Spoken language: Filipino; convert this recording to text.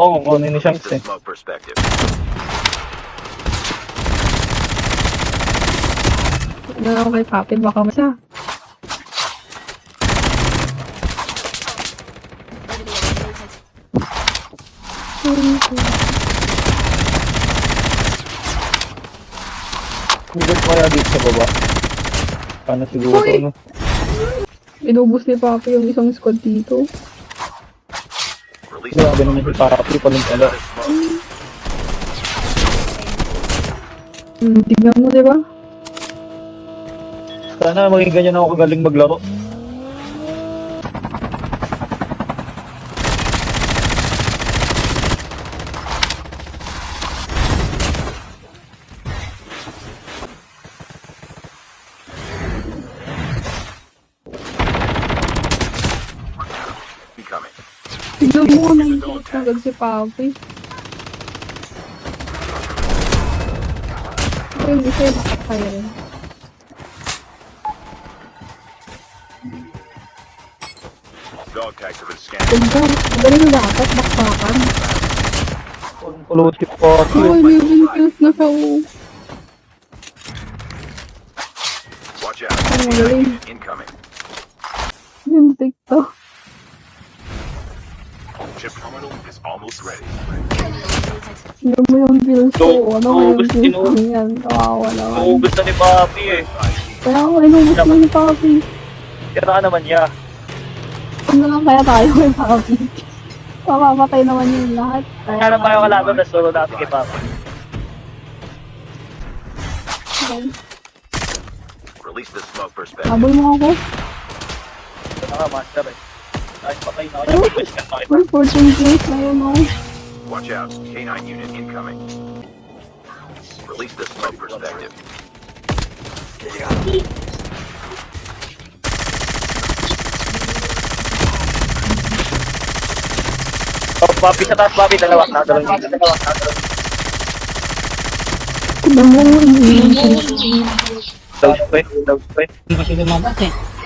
Oo, kunin ni Shams The eh. smoke perspective. Ano ako kay Papi, baka masa. Hugot kaya dito sa baba. Paano siguro Uy! ano? Inubos ni Papi yung isang squad dito. Release Grabe naman si Papi, paling pala. Tignan mo, di ba? Sana maging ganyan ako kagaling maglaro. incoming. Tignan mo, nangikot agad si Papi. Ito yung isa yung nakakaya rin. Dog tags have been scanned. Tignan, magaling na dapat, bakbakan. Pulot si Papi. Oh, 11 kills na siya, oh. Watch out. Ang magaling. Incoming. Yung TikTok. Chip terminal is almost ready. Tignan mo yung kills ko. Ano ko yung Ubus, kills ko yan? Kawawa naman. Naubos na ni Papi eh. Kaya ako, inubos na ni Papi. Tira ka naman niya. Ano lang kaya tayo kay Papi? Mamamatay naman yung lahat. Kaya na tayo kalaban na solo natin kay Papi. Release the smoke perspective. Habol mo ako. Ito na nga, master eh. Ay, patay na ako. Ay, Request ka tayo. Uy, 14 kills na yun, oh. Watch out. K9 unit incoming. Release the smoke perspective. Oh, Papi sa taas, Papi. Dalawa. Dalawa. Tignan mo, Daw spray. Daw spray. Hindi kasi lumabas eh.